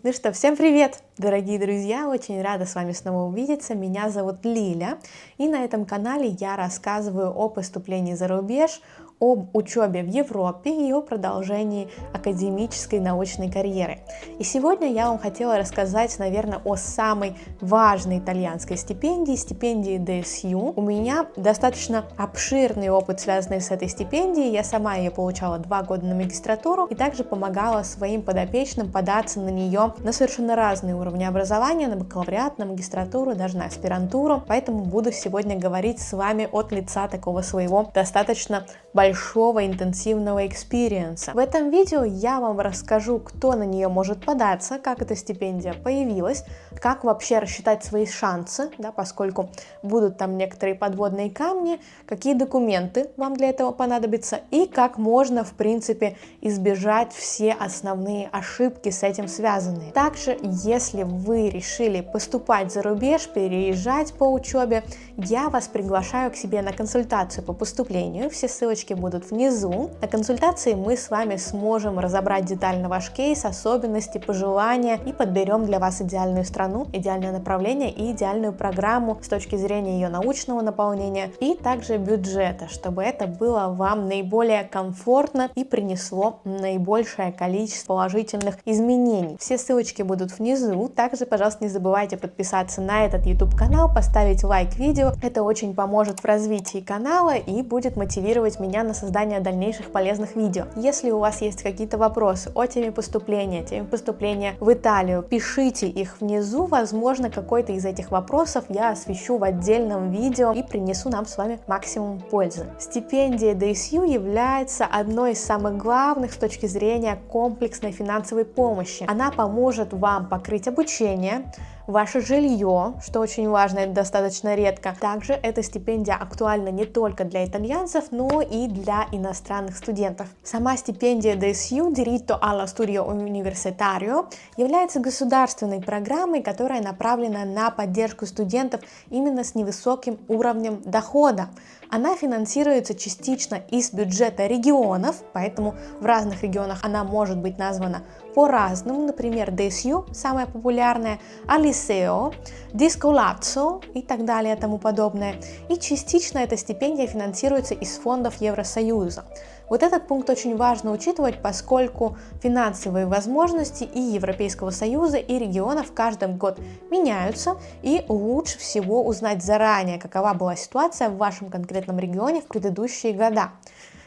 Ну что, всем привет, дорогие друзья! Очень рада с вами снова увидеться. Меня зовут Лиля, и на этом канале я рассказываю о поступлении за рубеж, об учебе в Европе и о продолжении академической научной карьеры. И сегодня я вам хотела рассказать, наверное, о самой важной итальянской стипендии, стипендии DSU. У меня достаточно обширный опыт, связанный с этой стипендией. Я сама ее получала 2 года на магистратуру и также помогала своим подопечным податься на нее на совершенно разные уровни образования, на бакалавриат, на магистратуру, даже на аспирантуру. Поэтому буду сегодня говорить с вами от лица такого своего достаточно большого интенсивного экспириенса. В этом видео я вам расскажу, кто на нее может податься, как эта стипендия появилась, как вообще рассчитать свои шансы, да, поскольку будут там некоторые подводные камни, какие документы вам для этого понадобятся и как можно, в принципе, избежать все основные ошибки с этим связанные. Также, если вы решили поступать за рубеж, переезжать по учебе, я вас приглашаю к себе на консультацию по поступлению. Все ссылочки будут внизу. На консультации мы с вами сможем разобрать детально ваш кейс, особенности, пожелания и подберем для вас идеальную страну, идеальное направление и идеальную программу с точки зрения ее научного наполнения и также бюджета, чтобы это было вам наиболее комфортно и принесло наибольшее количество положительных изменений. Все ссылочки будут внизу. Также, пожалуйста, не забывайте подписаться на этот YouTube канал, поставить лайк видео. Это очень поможет в развитии канала и будет мотивировать меня на создание дальнейших полезных видео. Если у вас есть какие-то вопросы о теме поступления в Италию, пишите их внизу. Возможно, какой-то из этих вопросов я освещу в отдельном видео и принесу нам с вами максимум пользы. Стипендия DSU является одной из самых главных с точки зрения комплексной финансовой помощи. Она поможет вам покрыть обучение, ваше жилье, что очень важно, это достаточно редко. Также эта стипендия актуальна не только для итальянцев, но и для иностранных студентов. Сама стипендия DSU Diritto allo Studio Universitario является государственной программой, которая направлена на поддержку студентов именно с невысоким уровнем дохода. Она финансируется частично из бюджета регионов, поэтому в разных регионах она может быть названа по-разному, например, DSU, самая популярная, Aliseo, Discolazzo и так далее и тому подобное. И частично эта стипендия финансируется из фондов Евросоюза. Вот этот пункт очень важно учитывать, поскольку финансовые возможности и Европейского Союза, и регионов каждый год меняются, и лучше всего узнать заранее, какова была ситуация в вашем конкретном регионе в предыдущие года.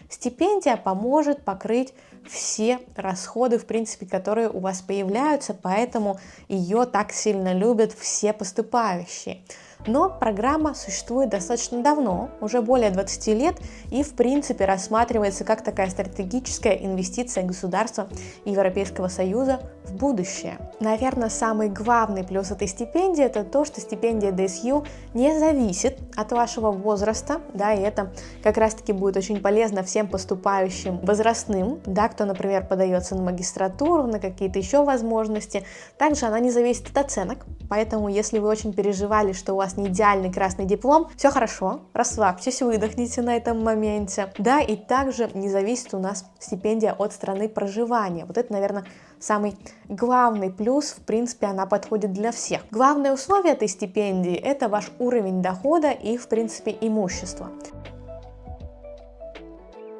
Стипендия поможет покрыть все расходы, в принципе, которые у вас появляются, поэтому ее так сильно любят все поступающие. Но программа существует достаточно давно, уже более 20 лет, и в принципе рассматривается как такая стратегическая инвестиция государства и Европейского Союза в будущее. Наверное, самый главный плюс этой стипендии — это то, что стипендия DSU не зависит от вашего возраста, да, и это как раз-таки будет очень полезно всем поступающим возрастным, да, кто, например, подается на магистратуру, на какие-то еще возможности. Также она не зависит от оценок, поэтому если вы очень переживали, что у вас не идеальный красный диплом, все хорошо, расслабьтесь, выдохните на этом моменте. Да, и также не зависит у нас стипендия от страны проживания. Вот это, наверное, самый главный плюс, в принципе, она подходит для всех. Главное условие этой стипендии — это ваш уровень дохода и, в принципе, имущество.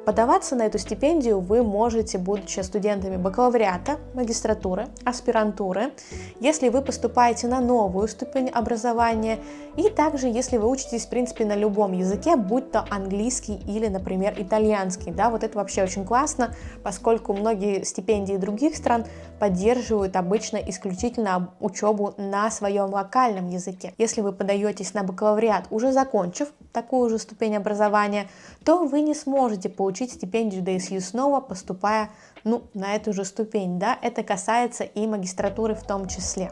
Подаваться на эту стипендию вы можете, будучи студентами бакалавриата, магистратуры, аспирантуры, если вы поступаете на новую ступень образования, и также если вы учитесь, в принципе, на любом языке, будь то английский или, например, итальянский. Да, вот это вообще очень классно, поскольку многие стипендии других стран поддерживают обычно исключительно учебу на своем локальном языке. Если вы подаетесь на бакалавриат, уже закончив такую же ступень образования, то вы не сможете получить стипендию DSU снова, поступая на эту же ступень. Да? Это касается и магистратуры в том числе.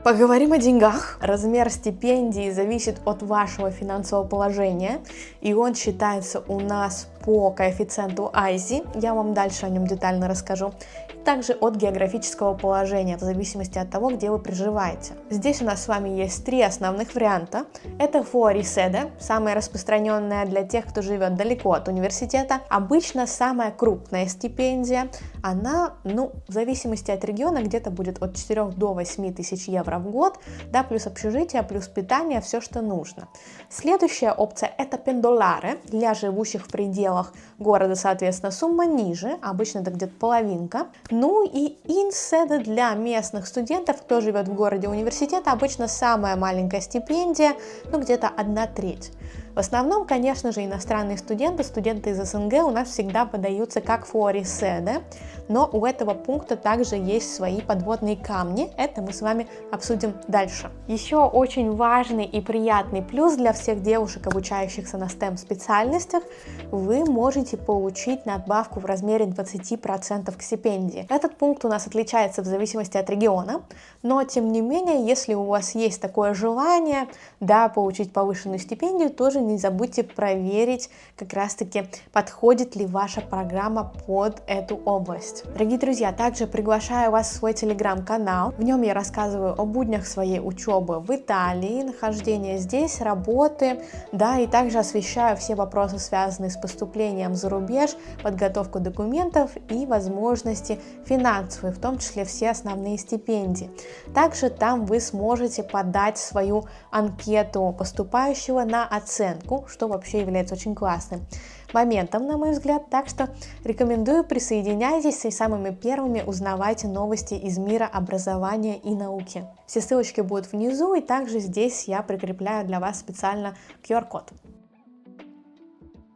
Поговорим о деньгах. Размер стипендии зависит от вашего финансового положения, и он считается у нас по коэффициенту ISI, я вам дальше о нем детально расскажу, также от географического положения, в зависимости от того, где вы проживаете. Здесь у нас с вами есть 3 основных варианта. Это fuori sede, самая распространенная для тех, кто живет далеко от университета. Обычно самая крупная стипендия, она, в зависимости от региона, где-то будет от 4 до 8 тысяч евро в год, да, плюс общежитие, плюс питание, все, что нужно. Следующая опция – это pendolare, для живущих в пределах города, соответственно, сумма ниже, обычно это где-то половинка. Ну и in sede для местных студентов, кто живет в городе университета, обычно самая маленькая стипендия, где-то 1/3. В основном, конечно же, иностранные студенты из СНГ у нас всегда подаются как fuori sede, но у этого пункта также есть свои подводные камни, это мы с вами обсудим дальше. Еще очень важный и приятный плюс для всех девушек, обучающихся на STEM специальностях, вы можете получить надбавку в размере 20% к стипендии. Этот пункт у нас отличается в зависимости от региона, но тем не менее, если у вас есть такое желание, да, получить повышенную стипендию, тоже не забудьте проверить, как раз-таки подходит ли ваша программа под эту область. Дорогие друзья, также приглашаю вас в свой телеграм-канал. В нем я рассказываю о буднях своей учебы в Италии, нахождения здесь, работы, да, и также освещаю все вопросы, связанные с поступлением за рубеж, подготовку документов и возможности финансовые, в том числе все основные стипендии. Также там вы сможете подать свою анкету поступающего на оценку, что вообще является очень классным моментом, на мой взгляд, так что рекомендую, присоединяйтесь и самыми первыми узнавайте новости из мира образования и науки. Все ссылочки будут внизу, и также здесь я прикрепляю для вас специально QR-код.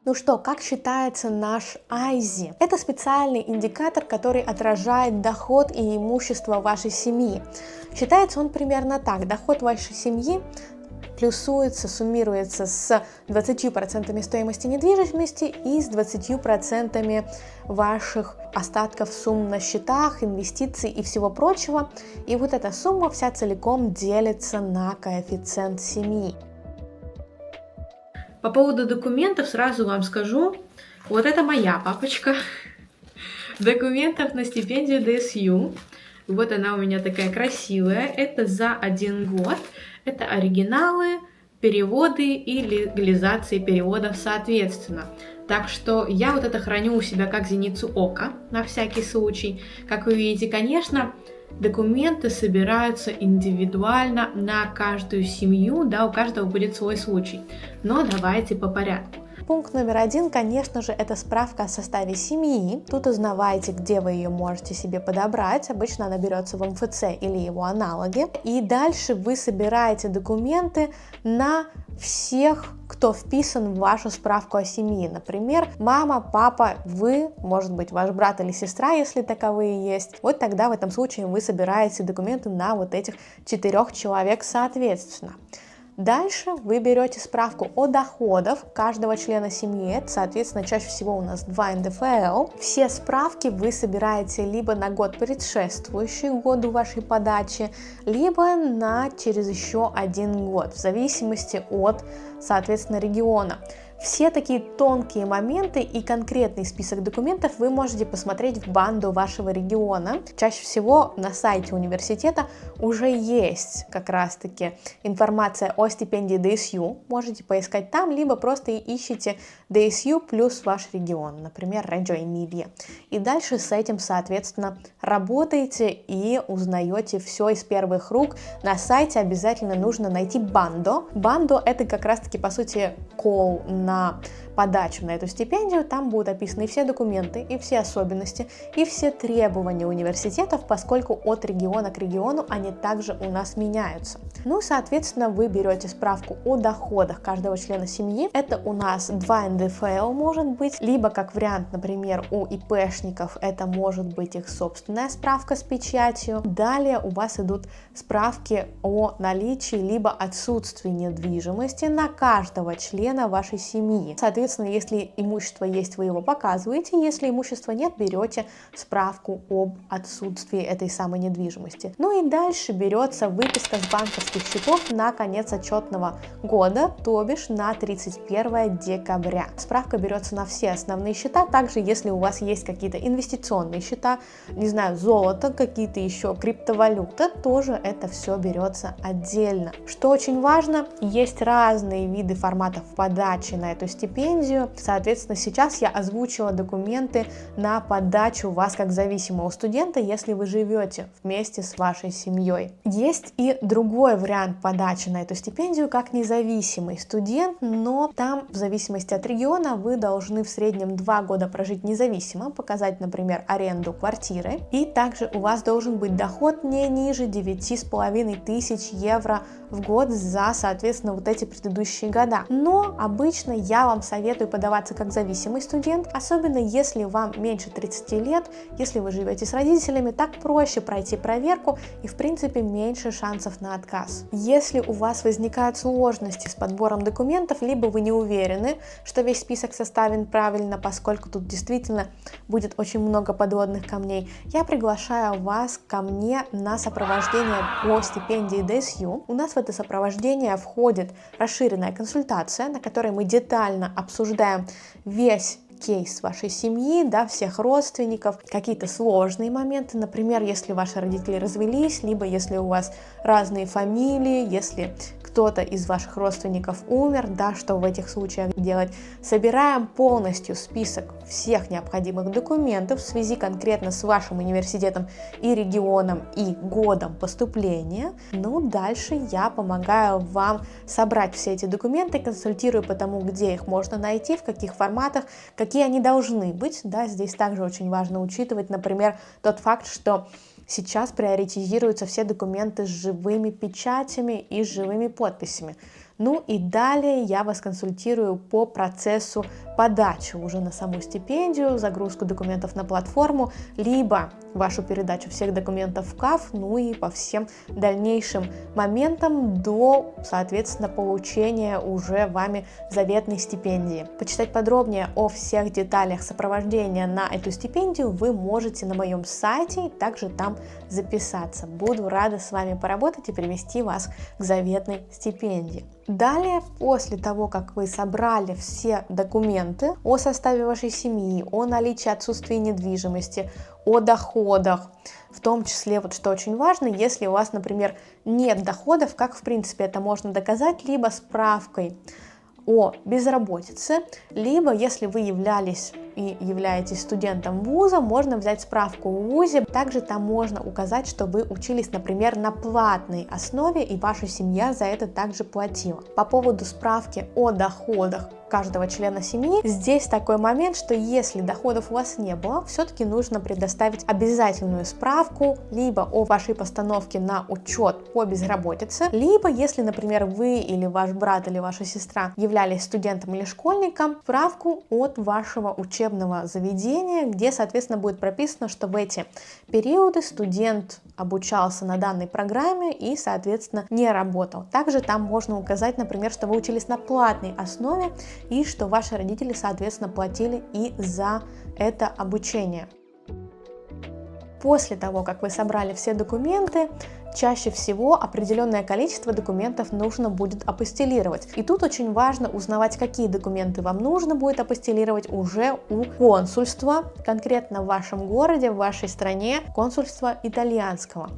Ну что, как считается наш ISI? Это специальный индикатор, который отражает доход и имущество вашей семьи. Считается он примерно так: доход вашей семьи плюсуется, суммируется с 20% стоимости недвижимости и с 20% ваших остатков сумм на счетах, инвестиций и всего прочего. И вот эта сумма вся целиком делится на коэффициент семьи. По поводу документов сразу вам скажу, вот это моя папочка документов на стипендию DSU. Вот она у меня такая красивая, это за 1 год, это оригиналы, переводы и легализации переводов соответственно. Так что я вот это храню у себя как зеницу ока, на всякий случай. Как вы видите, конечно, документы собираются индивидуально на каждую семью, да, у каждого будет свой случай. Но давайте по порядку. Пункт номер 1, конечно же, это справка о составе семьи. Тут узнавайте, где вы ее можете себе подобрать. Обычно она берется в МФЦ или его аналоги. И дальше вы собираете документы на всех, кто вписан в вашу справку о семье. Например, мама, папа, вы, может быть, ваш брат или сестра, если таковые есть. Вот тогда в этом случае вы собираете документы на вот этих 4 человек соответственно. Дальше вы берете справку о доходах каждого члена семьи, это, соответственно, чаще всего у нас 2 НДФЛ. Все справки вы собираете либо на год, предшествующий году вашей подачи, либо через еще 1 год, в зависимости от, соответственно, региона. Все такие тонкие моменты и конкретный список документов вы можете посмотреть в бандо вашего региона. Чаще всего на сайте университета уже есть как раз-таки информация о стипендии DSU. Можете поискать там, либо просто ищите DSU плюс ваш регион, например, Reggio Emilia. И дальше с этим, соответственно, работаете и узнаете все из первых рук. На сайте обязательно нужно найти бандо. Бандо — это как раз-таки, по сути, call на подачу на эту стипендию. Там будут описаны все документы, и все особенности, и все требования университетов, поскольку от региона к региону они также у нас меняются. Ну, соответственно, вы берете справку о доходах каждого члена семьи. Это у нас 2 НДФЛ может быть, либо как вариант, например, у ИПшников это может быть их собственная справка с печатью. Далее у вас идут справки о наличии либо отсутствии недвижимости на каждого члена вашей семьи. Соответственно, соответственно, если имущество есть, вы его показываете, если имущества нет, берете справку об отсутствии этой самой недвижимости. Ну и дальше берется выписка с банковских счетов на конец отчетного года, то бишь на 31 декабря. Справка берется на все основные счета, также если у вас есть какие-то инвестиционные счета, не знаю, золото, какие-то еще криптовалюты, тоже это все берется отдельно. Что очень важно, есть разные виды форматов подачи на эту стипендию. Соответственно, сейчас я озвучила документы на подачу вас как зависимого студента, если вы живете вместе с вашей семьей. Есть и другой вариант подачи на эту стипендию, как независимый студент, но там в зависимости от региона вы должны в среднем 2 года прожить независимо, показать, например, аренду квартиры, и также у вас должен быть доход не ниже 9,5 тысяч евро в год за, соответственно, вот эти предыдущие года. Но обычно я вам советую подаваться как зависимый студент, особенно если вам меньше 30 лет, если вы живете с родителями, так проще пройти проверку и, в принципе, меньше шансов на отказ. Если у вас возникают сложности с подбором документов, либо вы не уверены, что весь список составлен правильно, поскольку тут действительно будет очень много подводных камней, я приглашаю вас ко мне на сопровождение по стипендии ДСЮ. У нас в это сопровождение входит расширенная консультация, на которой мы детально обсуждаем весь кейс вашей семьи, да, всех родственников, какие-то сложные моменты, например, если ваши родители развелись, либо если у вас разные фамилии, если кто-то из ваших родственников умер, да, что в этих случаях делать. Собираем полностью список всех необходимых документов в связи конкретно с вашим университетом и регионом и годом поступления. Ну, дальше я помогаю вам собрать все эти документы, консультирую по тому, где их можно найти, в каких форматах, какие они должны быть. Да, здесь также очень важно учитывать, например, тот факт, что сейчас приоритизируются все документы с живыми печатями и с живыми подписями. Ну и далее я вас консультирую по процессу подачи уже на саму стипендию, загрузку документов на платформу, либо вашу передачу всех документов в КАФ, ну и по всем дальнейшим моментам до, соответственно, получения уже вами заветной стипендии. Почитать подробнее о всех деталях сопровождения на эту стипендию вы можете на моем сайте, и также там записаться. Буду рада с вами поработать и привести вас к заветной стипендии. Далее, после того, как вы собрали все документы о составе вашей семьи, о наличии отсутствия недвижимости, о доходах, в том числе, вот что очень важно, если у вас, например, нет доходов, как в принципе это можно доказать, либо справкой о безработице, либо если вы являлись и являетесь студентом вуза, можно взять справку в вузе. Также там можно указать, что вы учились, например, на платной основе, и ваша семья за это также платила. По поводу справки о доходах каждого члена семьи, здесь такой момент, что если доходов у вас не было, все-таки нужно предоставить обязательную справку либо о вашей постановке на учет по безработице, либо если, например, вы или ваш брат или ваша сестра являлись студентом или школьником, справку от вашего учебного заведения, где, соответственно, будет прописано, что в эти периоды студент обучался на данной программе и, соответственно, не работал. Также там можно указать, например, что вы учились на платной основе и что ваши родители, соответственно, платили и за это обучение. После того, как вы собрали все документы, чаще всего определенное количество документов нужно будет апостилировать. И тут очень важно узнавать, какие документы вам нужно будет апостилировать уже у консульства, конкретно в вашем городе, в вашей стране, консульства итальянского.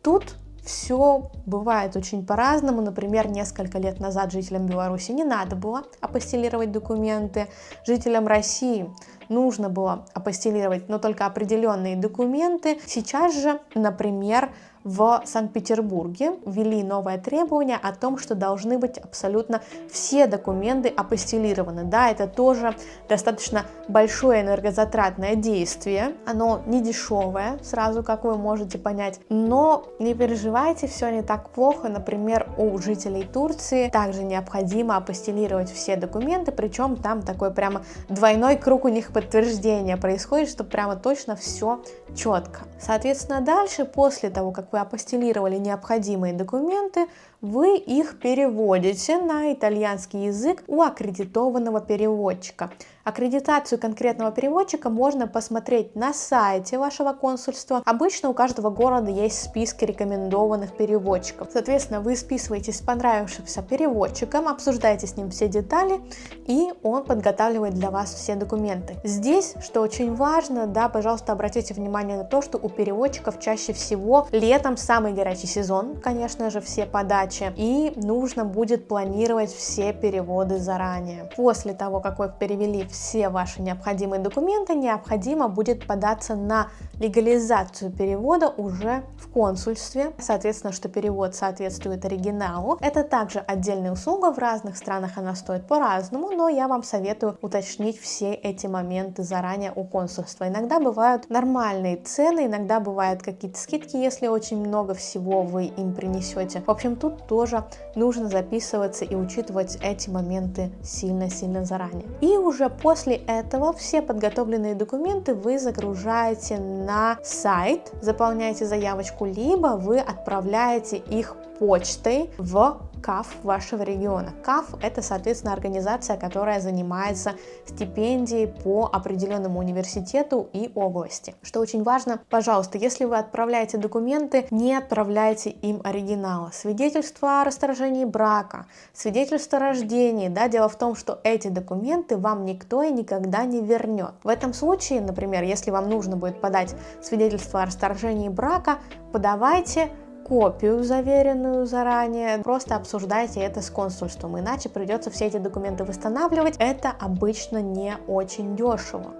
Тут все бывает очень по-разному. Например, несколько лет назад жителям Беларуси не надо было апостилировать документы. Жителям России нужно было апостилировать, но только определенные документы. Сейчас же, например, в Санкт-Петербурге ввели новое требование о том, что должны быть абсолютно все документы апостилированы. Да, это тоже достаточно большое энергозатратное действие. Оно не дешевое, сразу, как вы можете понять. Но не переживайте, все не так плохо. Например, у жителей Турции также необходимо апостилировать все документы, причем там такой прямо двойной круг у них подтверждения происходит, что прямо точно все четко. Соответственно, дальше, после того, как вы апостилировали необходимые документы, вы их переводите на итальянский язык у аккредитованного переводчика. Аккредитацию конкретного переводчика можно посмотреть на сайте вашего консульства. Обычно у каждого города есть списки рекомендованных переводчиков. Соответственно, вы списываетесь с понравившимся переводчиком, обсуждаете с ним все детали, и он подготавливает для вас все документы. Здесь, что очень важно, да, пожалуйста, обратите внимание на то, что у переводчиков чаще всего летом самый горячий сезон, конечно же, все подачи, и нужно будет планировать все переводы заранее. После того, как вы перевели все ваши необходимые документы, необходимо будет податься на легализацию перевода уже в консульстве. Соответственно, что перевод соответствует оригиналу. Это также отдельная услуга, в разных странах она стоит по-разному, но я вам советую уточнить все эти моменты заранее у консульства. Иногда бывают нормальные цены, иногда бывают какие-то скидки, если очень много всего вы им принесете. В общем, тут тоже нужно записываться и учитывать эти моменты сильно-сильно заранее. И уже после этого все подготовленные документы вы загружаете на сайт, заполняете заявочку, либо вы отправляете их почтой в КАФ вашего региона. КАФ — это, соответственно, организация, которая занимается стипендией по определенному университету и области. Что очень важно, пожалуйста, если вы отправляете документы, не отправляйте им оригиналы. Свидетельство о расторжении брака, свидетельство о рождении. Да, дело в том, что эти документы вам никто и никогда не вернет. В этом случае, например, если вам нужно будет подать свидетельство о расторжении брака, подавайте копию, заверенную заранее, просто обсуждайте это с консульством, иначе придется все эти документы восстанавливать, это обычно не очень дешево.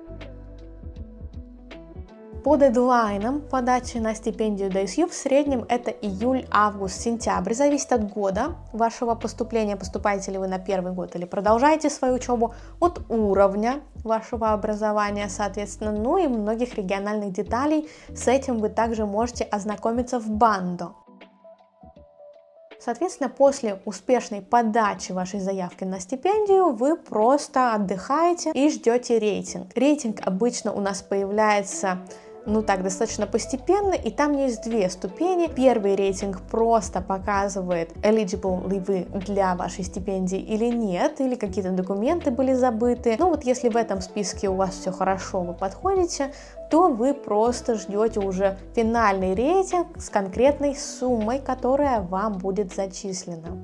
По дедлайнам подачи на стипендию DSU в среднем это июль, август, сентябрь, зависит от года вашего поступления, поступаете ли вы на первый год или продолжаете свою учебу, от уровня вашего образования, соответственно, ну и многих региональных деталей. С этим вы также можете ознакомиться в Бандо. Соответственно, после успешной подачи вашей заявки на стипендию вы просто отдыхаете и ждете рейтинг. Рейтинг обычно у нас появляется достаточно постепенно, и там есть две ступени. Первый рейтинг просто показывает, eligible ли вы для вашей стипендии или нет, или какие-то документы были забыты. Если в этом списке у вас все хорошо, вы подходите, то вы просто ждете уже финальный рейтинг с конкретной суммой, которая вам будет зачислена.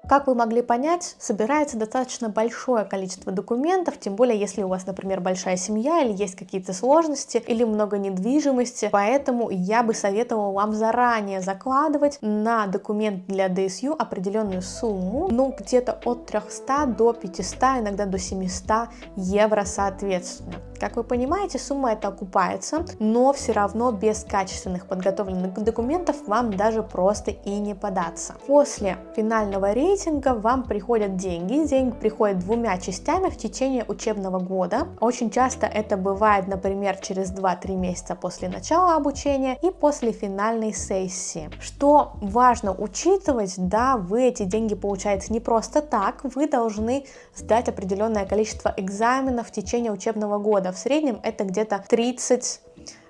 Как вы могли понять, собирается достаточно большое количество документов, тем более если у вас, например, большая семья или есть какие-то сложности или много недвижимости, поэтому я бы советовала вам заранее закладывать на документ для DSU определенную сумму, где-то от 300 до 500, иногда до 700 евро соответственно. Как вы понимаете, сумма эта окупается, но все равно без качественных подготовленных документов вам даже просто и не податься. После финального рейтинга вам приходят деньги. Деньги приходят двумя частями в течение учебного года. Очень часто это бывает, например, через 2-3 месяца после начала обучения и после финальной сессии. Что важно учитывать, вы эти деньги получаете не просто так, вы должны сдать определенное количество экзаменов в течение учебного года. В среднем это где-то 30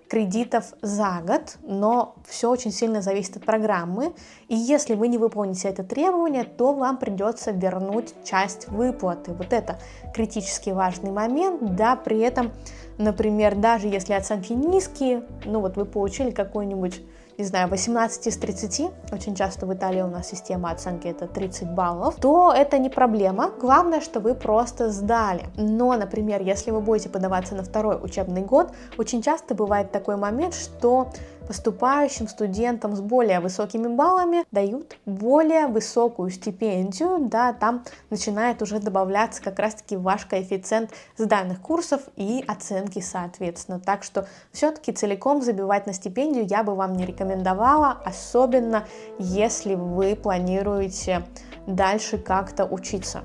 кредитов за год, но все очень сильно зависит от программы, и если вы не выполните это требование, то вам придется вернуть часть выплаты. Вот это критически важный момент, при этом, например, даже если оценки низкие, вы получили какой-нибудь, 18 из 30, очень часто в Италии у нас система оценки это 30 баллов, то это не проблема, главное, что вы просто сдали. Но, например, если вы будете подаваться на второй учебный год, очень часто бывает такой момент, что поступающим студентам с более высокими баллами дают более высокую стипендию, там начинает уже добавляться как раз-таки ваш коэффициент сданных курсов и оценки соответственно. Так что все-таки целиком забивать на стипендию я бы вам не рекомендовала, особенно если вы планируете дальше как-то учиться.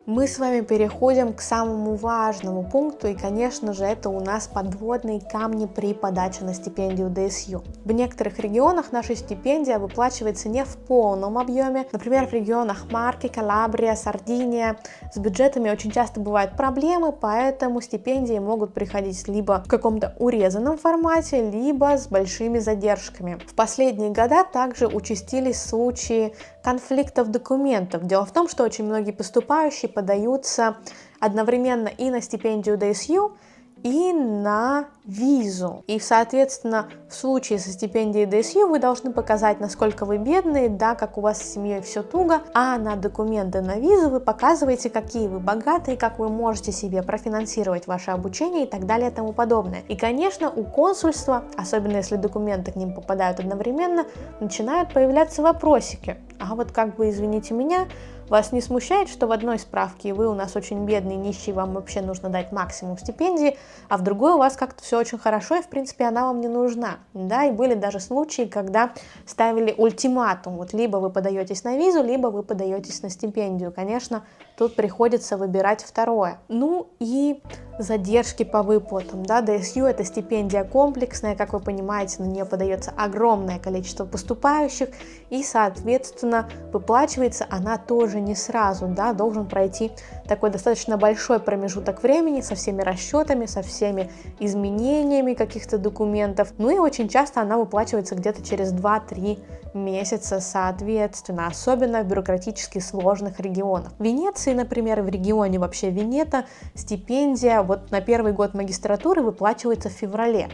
Мы с вами переходим к самому важному пункту, и, конечно же, это у нас подводные камни при подаче на стипендию ДСЮ. В некоторых регионах наша стипендия выплачивается не в полном объеме. Например, в регионах Марки, Калабрия, Сардиния с бюджетами очень часто бывают проблемы, поэтому стипендии могут приходить либо в каком-то урезанном формате, либо с большими задержками. В последние годы также участились случаи конфликтов документов. Дело в том, что очень многие поступающие подаются одновременно и на стипендию ДСЮ, и на визу. И, соответственно, в случае со стипендией ДСЮ вы должны показать, насколько вы бедные, да, как у вас с семьей все туго, а на документы на визу вы показываете, какие вы богатые, как вы можете себе профинансировать ваше обучение и так далее и тому подобное. И, конечно, у консульства, особенно если документы к ним попадают одновременно, начинают появляться вопросики. А вот как бы, извините меня, вас не смущает, что в одной справке вы у нас очень бедный, нищий, вам вообще нужно дать максимум стипендии, а в другой у вас как-то все очень хорошо, и в принципе она вам не нужна. Да, и были даже случаи, когда ставили ультиматум, вот либо вы подаетесь на визу, либо вы подаетесь на стипендию. Конечно, тут приходится выбирать второе. Ну и задержки по выплатам. Да, ДСЮ это стипендия комплексная, как вы понимаете, на нее подается огромное количество поступающих, и, соответственно, выплачивается она тоже не сразу, да, должен пройти такой достаточно большой промежуток времени со всеми расчетами, со всеми изменениями каких-то документов. Ну и очень часто она выплачивается где-то через 2-3 месяца, соответственно, особенно в бюрократически сложных регионах. В Венеции, например, в регионе вообще Венето стипендия вот на первый год магистратуры выплачивается в феврале.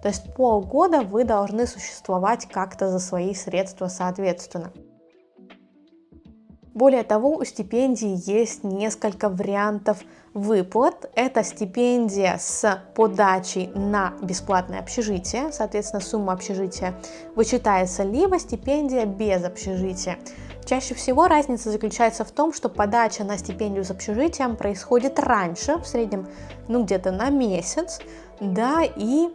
То есть полгода вы должны существовать как-то за свои средства, соответственно. Более того, у стипендии есть несколько вариантов выплат. Это стипендия с подачей на бесплатное общежитие, соответственно, сумма общежития вычитается, либо стипендия без общежития. Чаще всего разница заключается в том, что подача на стипендию с общежитием происходит раньше, в среднем, где-то на месяц, да, и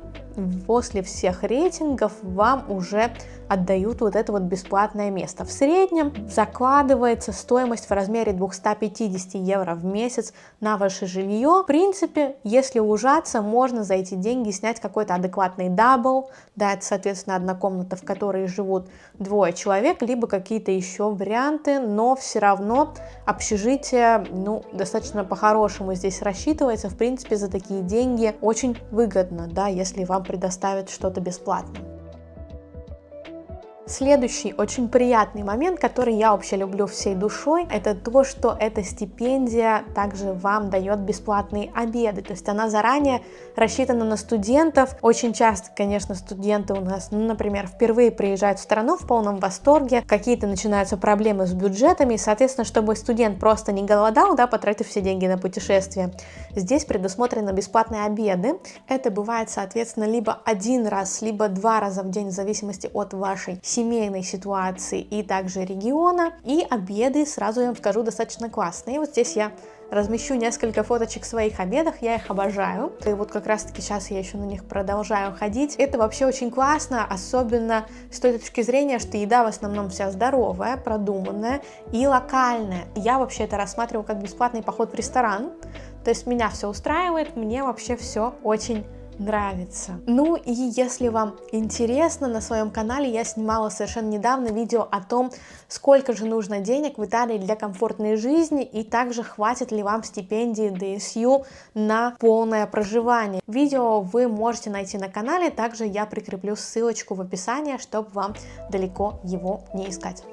после всех рейтингов вам уже отдают вот это вот бесплатное место. В среднем закладывается стоимость в размере 250 евро в месяц на ваше жилье. В принципе, если ужаться, можно за эти деньги снять какой-то адекватный дабл, да, это, соответственно, одна комната, в которой живут 2 человек, либо какие-то еще варианты, но все равно общежитие, достаточно по-хорошему здесь рассчитывается. В принципе, за такие деньги очень выгодно, да, если вам предоставят что-то бесплатно. Следующий очень приятный момент, который я вообще люблю всей душой, это то, что эта стипендия также вам дает бесплатные обеды. То есть она заранее рассчитана на студентов. Очень часто, конечно, студенты у нас, например, впервые приезжают в страну в полном восторге, какие-то начинаются проблемы с бюджетами, и, соответственно, чтобы студент просто не голодал, да, потратив все деньги на путешествие, здесь предусмотрены бесплатные обеды. Это бывает, соответственно, либо 1 раз, либо 2 раза в день, в зависимости от вашей семейной ситуации и также региона. И обеды, сразу я вам скажу, достаточно классные. Вот здесь я размещу несколько фоточек своих обедов, я их обожаю. И вот как раз таки сейчас я еще на них продолжаю ходить. Это вообще очень классно, особенно с той точки зрения, что еда в основном вся здоровая, продуманная и локальная. Я вообще это рассматриваю как бесплатный поход в ресторан. То есть меня все устраивает, мне вообще все очень нравится. Ну и если вам интересно, на своем канале я снимала совершенно недавно видео о том, сколько же нужно денег в Италии для комфортной жизни, и также хватит ли вам стипендии ДСЮ на полное проживание. Видео вы можете найти на канале, также я прикреплю ссылочку в описании, чтобы вам далеко его не искать.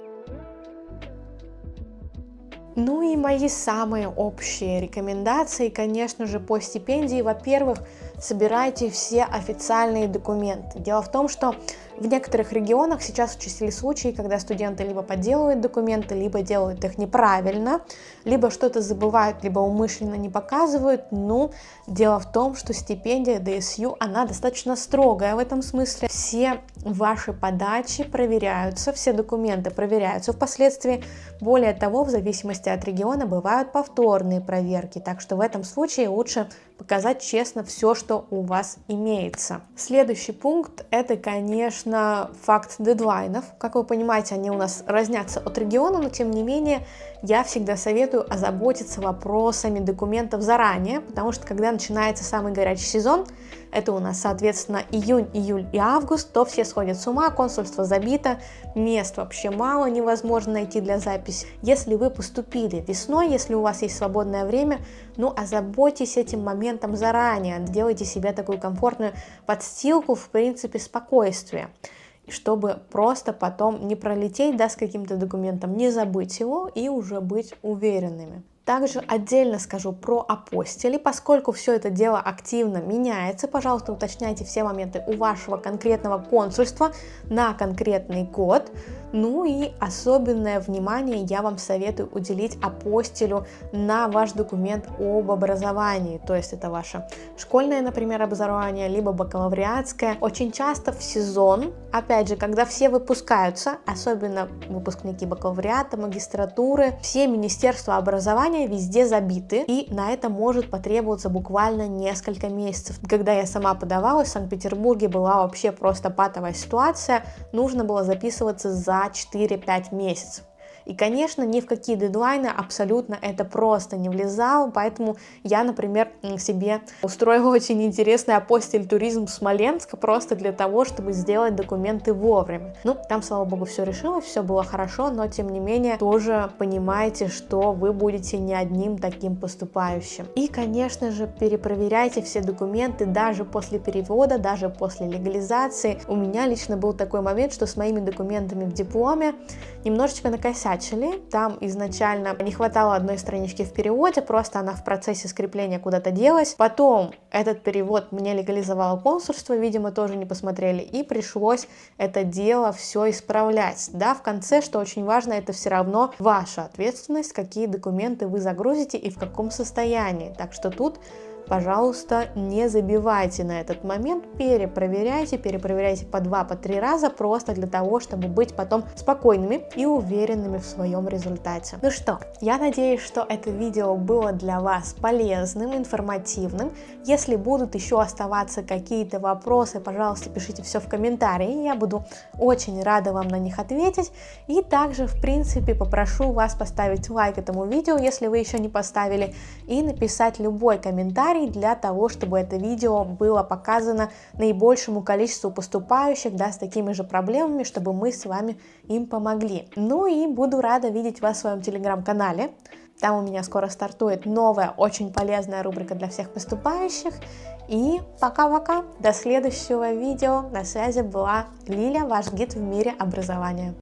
Ну и мои самые общие рекомендации, конечно же, по стипендии. Во-первых, собирайте все официальные документы. Дело в том, что в некоторых регионах сейчас участились случаи, когда студенты либо подделывают документы, либо делают их неправильно, либо что-то забывают, либо умышленно не показывают. Ну, дело в том, что стипендия ДСЮ, она достаточно строгая в этом смысле. Все ваши подачи проверяются, все документы проверяются впоследствии. Более того, в зависимости от региона бывают повторные проверки, так что в этом случае лучше показать честно все, что у вас имеется. Следующий пункт – это, конечно, факт дедлайнов. Как вы понимаете, они у нас разнятся от региона, но тем не менее я всегда советую озаботиться вопросами документов заранее, потому что когда начинается самый горячий сезон, это у нас, соответственно, июнь, июль и август, то все сходят с ума, консульство забито, мест вообще мало, невозможно найти для записи. Если вы поступили весной, если у вас есть свободное время, ну, озаботьтесь этим моментом заранее, делайте себе такую комфортную подстилку, в принципе, спокойствия, чтобы просто потом не пролететь, да, с каким-то документом, не забыть его и уже быть уверенными. Также отдельно скажу про апостили, поскольку все это дело активно меняется, пожалуйста, уточняйте все моменты у вашего конкретного консульства на конкретный год. Ну и особенное внимание я вам советую уделить апостилю на ваш документ об образовании, то есть это ваше школьное, например, образование, либо бакалавриатское. Очень часто в сезон, опять же, когда все выпускаются, особенно выпускники бакалавриата, магистратуры, все министерства образования везде забиты, и на это может потребоваться буквально несколько месяцев. Когда я сама подавалась, в Санкт-Петербурге была вообще просто патовая ситуация, нужно было записываться за 4-5 месяцев. И, конечно, ни в какие дедлайны абсолютно это просто не влезало, поэтому я, например, себе устроила очень интересный апостиль туризм Смоленска просто для того, чтобы сделать документы вовремя. Ну, там, слава богу, все решилось, все было хорошо, но, тем не менее, тоже понимаете, что вы будете не одним таким поступающим. И, конечно же, перепроверяйте все документы даже после перевода, даже после легализации. У меня лично был такой момент, что с моими документами в дипломе немножечко накосячили. Там изначально не хватало одной странички в переводе, просто она в процессе скрепления куда-то делась. Потом этот перевод мне легализовало консульство, видимо, тоже не посмотрели, и пришлось это дело все исправлять. Да, в конце, что очень важно, это все равно ваша ответственность, какие документы вы загрузите и в каком состоянии. Так что тут, пожалуйста, не забивайте на этот момент, перепроверяйте по 2-3 раза, просто для того, чтобы быть потом спокойными и уверенными в своем результате. Ну что, я надеюсь, что это видео было для вас полезным, информативным. Если будут еще оставаться какие-то вопросы, пожалуйста, пишите все в комментарии, я буду очень рада вам на них ответить. И также, в принципе, попрошу вас поставить лайк этому видео, если вы еще не поставили, и написать любой комментарий для того, чтобы это видео было показано наибольшему количеству поступающих, да, с такими же проблемами, чтобы мы с вами им помогли. Ну и буду рада видеть вас в своем телеграм-канале. Там у меня скоро стартует новая, очень полезная рубрика для всех поступающих. И пока-пока, до следующего видео. На связи была Лиля, ваш гид в мире образования.